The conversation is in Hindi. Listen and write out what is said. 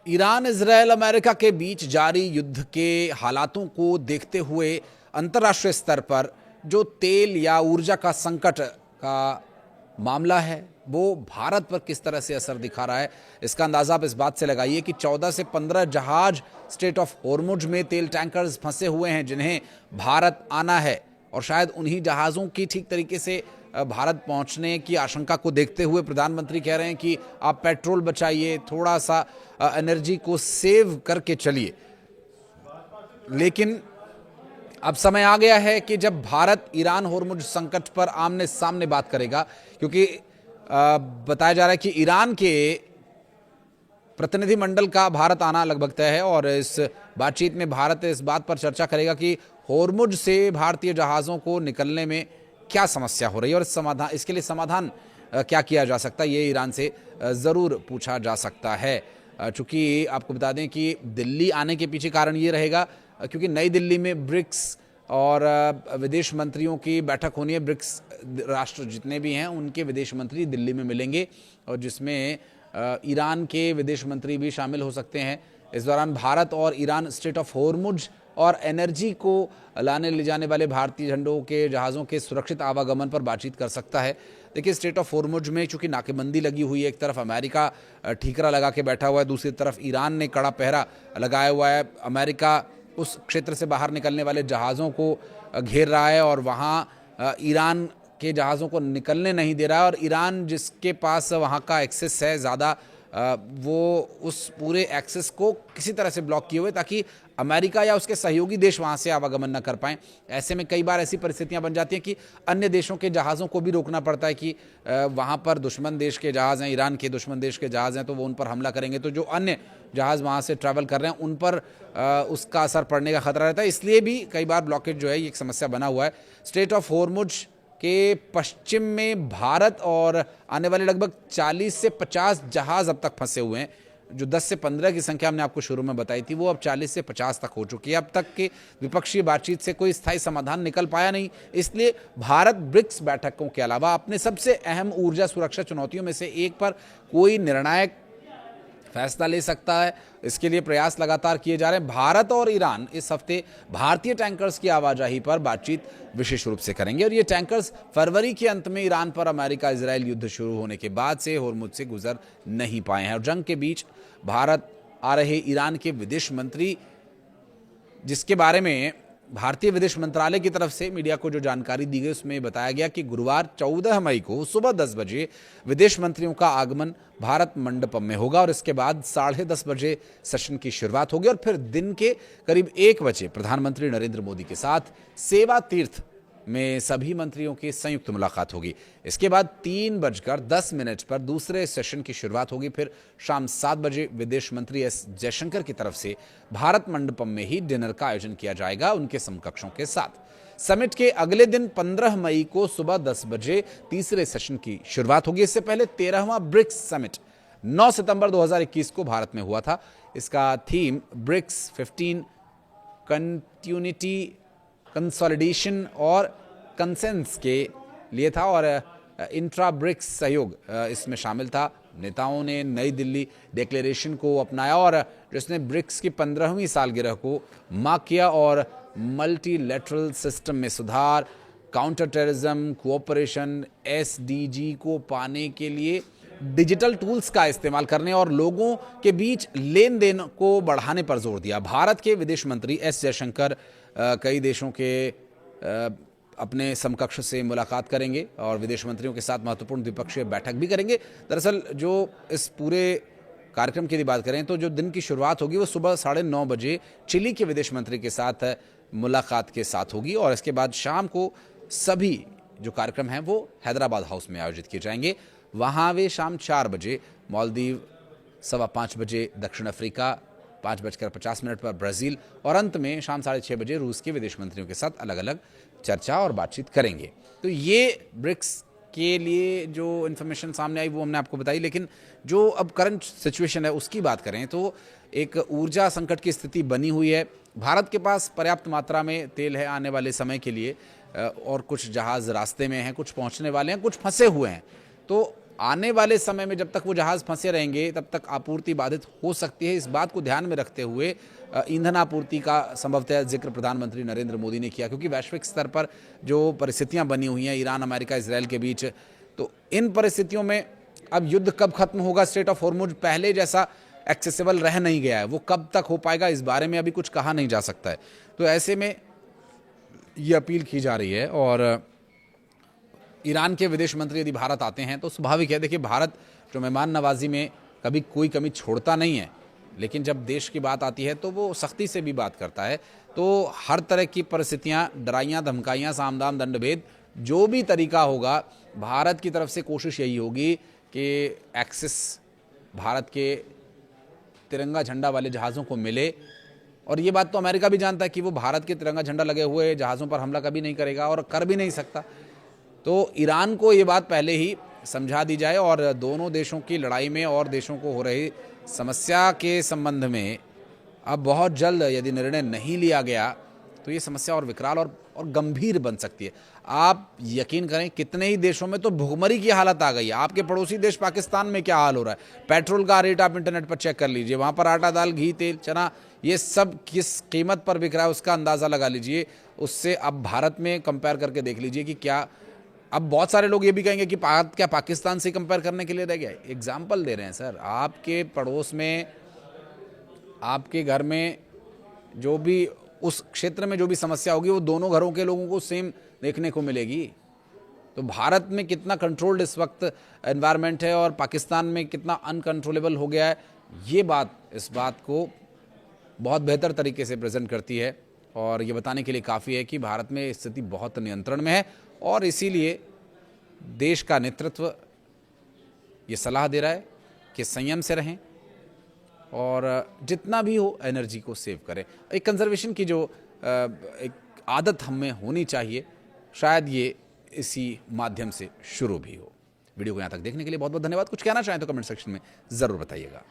ईरान, इजरायल, अमेरिका के बीच जारी युद्ध के हालातों को देखते हुए अंतर्राष्ट्रीय स्तर पर जो तेल या ऊर्जा का संकट का मामला है वो भारत पर किस तरह से असर दिखा रहा है, इसका अंदाजा आप इस बात से लगाइए कि 14 से 15 जहाज स्ट्रेट ऑफ होर्मुज में तेल टैंकर्स फंसे हुए हैं जिन्हें भारत आना है और शायद उन्हीं जहाज़ों की ठीक तरीके से भारत पहुंचने की आशंका को देखते हुए प्रधानमंत्री कह रहे हैं कि आप पेट्रोल बचाइए, थोड़ा सा एनर्जी को सेव करके चलिए। लेकिन अब समय आ गया है कि जब भारत ईरान होर्मुज संकट पर आमने सामने बात करेगा, क्योंकि बताया जा रहा है कि ईरान के प्रतिनिधिमंडल का भारत आना लगभग तय है और इस बातचीत में भारत इस बात पर चर्चा करेगा कि होर्मुज से भारतीय जहाज़ों को निकलने में क्या समस्या हो रही है और इसके लिए समाधान क्या किया जा सकता है, ये ईरान से ज़रूर पूछा जा सकता है। चूँकि आपको बता दें कि दिल्ली आने के पीछे कारण ये रहेगा क्योंकि नई दिल्ली में ब्रिक्स और विदेश मंत्रियों की बैठक होनी है। ब्रिक्स राष्ट्र जितने भी हैं उनके विदेश मंत्री दिल्ली में मिलेंगे और जिसमें ईरान के विदेश मंत्री भी शामिल हो सकते हैं। इस दौरान भारत और ईरान स्ट्रेट ऑफ होर्मुज और एनर्जी को लाने ले जाने वाले भारतीय झंडों के जहाज़ों के सुरक्षित आवागमन पर बातचीत कर सकता है। देखिए, स्ट्रेट ऑफ होर्मुज में चूंकि नाकेबंदी लगी हुई है, एक तरफ अमेरिका ठीकरा लगा के बैठा हुआ है, दूसरी तरफ ईरान ने कड़ा पहरा लगाया हुआ है। अमेरिका उस क्षेत्र से बाहर निकलने वाले जहाज़ों को घेर रहा है और वहाँ ईरान के जहाज़ों को निकलने नहीं दे रहा है और ईरान जिसके पास वहाँ का एक्सेस है ज़्यादा, वो उस पूरे एक्सेस को किसी तरह से ब्लॉक किए हुए ताकि अमेरिका या उसके सहयोगी देश वहाँ से आवागमन न कर पाएँ। ऐसे में कई बार ऐसी परिस्थितियाँ बन जाती हैं कि अन्य देशों के जहाज़ों को भी रोकना पड़ता है कि वहाँ पर दुश्मन देश के जहाज़ हैं, ईरान के दुश्मन देश के जहाज़ हैं, तो वो उन पर हमला करेंगे तो जो अन्य जहाज़ वहाँ से ट्रैवल कर रहे हैं उन पर उसका असर पड़ने का खतरा रहता है। इसलिए भी कई बार ब्लॉकेज जो है ये एक समस्या बना हुआ है। स्ट्रेट ऑफ होर्मुज के पश्चिम में भारत और आने वाले लगभग 40 से 50 जहाज अब तक फंसे हुए हैं। जो 10 से 15 की संख्या हमने आपको शुरू में बताई थी वो अब 40 से 50 तक हो चुकी है। अब तक के द्विपक्षीय बातचीत से कोई स्थायी समाधान निकल पाया नहीं। इसलिए भारत ब्रिक्स बैठकों के अलावा अपने सबसे अहम ऊर्जा सुरक्षा चुनौतियों में से एक पर कोई निर्णायक फैसला ले सकता है। इसके लिए प्रयास लगातार किए जा रहे हैं। भारत और ईरान इस हफ्ते भारतीय टैंकर्स की आवाजाही पर बातचीत विशेष रूप से करेंगे और ये टैंकर्स फरवरी के अंत में ईरान पर अमेरिका इजरायल युद्ध शुरू होने के बाद से होर्मुज से गुजर नहीं पाए हैं और जंग के बीच भारत आ रहे ईरान के विदेश मंत्री, जिसके बारे में भारतीय विदेश मंत्रालय की तरफ से मीडिया को जो जानकारी दी गई उसमें बताया गया कि गुरुवार 14 मई को सुबह 10 बजे विदेश मंत्रियों का आगमन भारत मंडपम में होगा और इसके बाद 10:30 बजे सेशन की शुरुआत होगी और फिर दिन के करीब 1 बजे प्रधानमंत्री नरेंद्र मोदी के साथ सेवा तीर्थ में सभी मंत्रियों की संयुक्त मुलाकात होगी। इसके बाद 3:10 पर दूसरे सेशन की शुरुआत होगी। फिर शाम 7 बजे विदेश मंत्री एस जयशंकर की तरफ से भारत मंडपम में ही डिनर का आयोजन किया जाएगा उनके समकक्षों के साथ। समिट के अगले दिन 15 मई को सुबह 10 बजे तीसरे सेशन की शुरुआत होगी। इससे पहले 13वां ब्रिक्स समिट 9 सितंबर 2021 को भारत में हुआ था। इसका थीम ब्रिक्स 15 कंटिन्यूटी, कंसोलिडेशन और कंसेंस के लिए था और इंट्रा ब्रिक्स सहयोग इसमें शामिल था। नेताओं ने नई दिल्ली डिक्लेरेशन को अपनाया और जिसने ब्रिक्स की 15वीं सालगिरह को मार्क किया और मल्टीलैटरल सिस्टम में सुधार, काउंटर टेररिज्म, कोऑपरेशन, एसडीजी को पाने के लिए डिजिटल टूल्स का इस्तेमाल करने और लोगों के बीच लेन देन को बढ़ाने पर जोर दिया। भारत के विदेश मंत्री एस जयशंकर कई देशों के अपने समकक्ष से मुलाकात करेंगे और विदेश मंत्रियों के साथ महत्वपूर्ण द्विपक्षीय बैठक भी करेंगे। दरअसल जो इस पूरे कार्यक्रम की यदि बात करें तो जो दिन की शुरुआत होगी वो सुबह 9:30 बजे चिली के विदेश मंत्री के साथ मुलाकात के साथ होगी और इसके बाद शाम को सभी जो कार्यक्रम हैं वो हैदराबाद हाउस में आयोजित किए जाएंगे। वहाँ वे शाम 4 बजे मालदीव, 5:15 बजे दक्षिण अफ्रीका, 5:50 पर ब्राज़ील और अंत में शाम 6:30 बजे रूस के विदेश मंत्रियों के साथ अलग अलग चर्चा और बातचीत करेंगे। तो ये ब्रिक्स के लिए जो इन्फॉर्मेशन सामने आई वो हमने आपको बताई, लेकिन जो अब करंट सिचुएशन है उसकी बात करें तो एक ऊर्जा संकट की स्थिति बनी हुई है। भारत के पास पर्याप्त मात्रा में तेल है आने वाले समय के लिए और कुछ जहाज़ रास्ते में हैं, कुछ पहुंचने वाले हैं, कुछ फंसे हुए हैं। तो आने वाले समय में जब तक वो जहाज़ फंसे रहेंगे तब तक आपूर्ति बाधित हो सकती है। इस बात को ध्यान में रखते हुए ईंधन आपूर्ति का संभवतः जिक्र प्रधानमंत्री नरेंद्र मोदी ने किया, क्योंकि वैश्विक स्तर पर जो परिस्थितियां बनी हुई हैं ईरान, अमेरिका, इजराइल के बीच, तो इन परिस्थितियों में अब युद्ध कब खत्म होगा, स्ट्रेट ऑफ हॉर्मुज पहले जैसा एक्सेसिबल रह नहीं गया है, वो कब तक हो पाएगा इस बारे में अभी कुछ कहा नहीं जा सकता है। तो ऐसे में ये अपील की जा रही है। और ईरान के विदेश मंत्री यदि भारत आते हैं तो स्वाभाविक है, देखिए भारत जो मेहमान नवाजी में कभी कोई कमी छोड़ता नहीं है, लेकिन जब देश की बात आती है तो वो सख्ती से भी बात करता है। तो हर तरह की परिस्थितियां, डराइयाँ धमकाइयाँ, सामदाम दंडभेद, जो भी तरीका होगा, भारत की तरफ से कोशिश यही होगी कि एक्सेस भारत के तिरंगा झंडा वाले जहाज़ों को मिले। और ये बात तो अमेरिका भी जानता है कि वो भारत के तिरंगा झंडा लगे हुए जहाज़ों पर हमला कभी नहीं करेगा और कर भी नहीं सकता। तो ईरान को ये बात पहले ही समझा दी जाए और दोनों देशों की लड़ाई में और देशों को हो रही समस्या के संबंध में अब बहुत जल्द यदि निर्णय नहीं लिया गया तो ये समस्या और विकराल और गंभीर बन सकती है। आप यकीन करें कितने ही देशों में तो भुखमरी की हालत आ गई है। आपके पड़ोसी देश पाकिस्तान में क्या हाल हो रहा है, पेट्रोल का रेट आप इंटरनेट पर चेक कर लीजिए, वहाँ पर आटा, दाल, घी, तेल, चना, ये सब किस कीमत पर बिक रहा है उसका अंदाज़ा लगा लीजिए। उससे अब भारत में कंपेयर करके देख लीजिए कि क्या, अब बहुत सारे लोग ये भी कहेंगे कि क्या पाकिस्तान से कंपेयर करने के लिए रह गया। एग्जाम्पल दे रहे हैं सर, आपके पड़ोस में, आपके घर में जो भी उस क्षेत्र में जो भी समस्या होगी वो दोनों घरों के लोगों को सेम देखने को मिलेगी। तो भारत में कितना कंट्रोल्ड इस वक्त एनवायरनमेंट है और पाकिस्तान में कितना अनकंट्रोलेबल हो गया है, ये बात इस बात को बहुत बेहतर तरीके से प्रेजेंट करती है। और ये बताने के लिए काफ़ी है कि भारत में स्थिति बहुत नियंत्रण में है और इसीलिए देश का नेतृत्व ये सलाह दे रहा है कि संयम से रहें और जितना भी हो एनर्जी को सेव करें। एक कंजर्वेशन की जो एक आदत हमें होनी चाहिए, शायद ये इसी माध्यम से शुरू भी हो। वीडियो को यहाँ तक देखने के लिए बहुत बहुत धन्यवाद। कुछ कहना चाहें तो कमेंट सेक्शन में ज़रूर बताइएगा।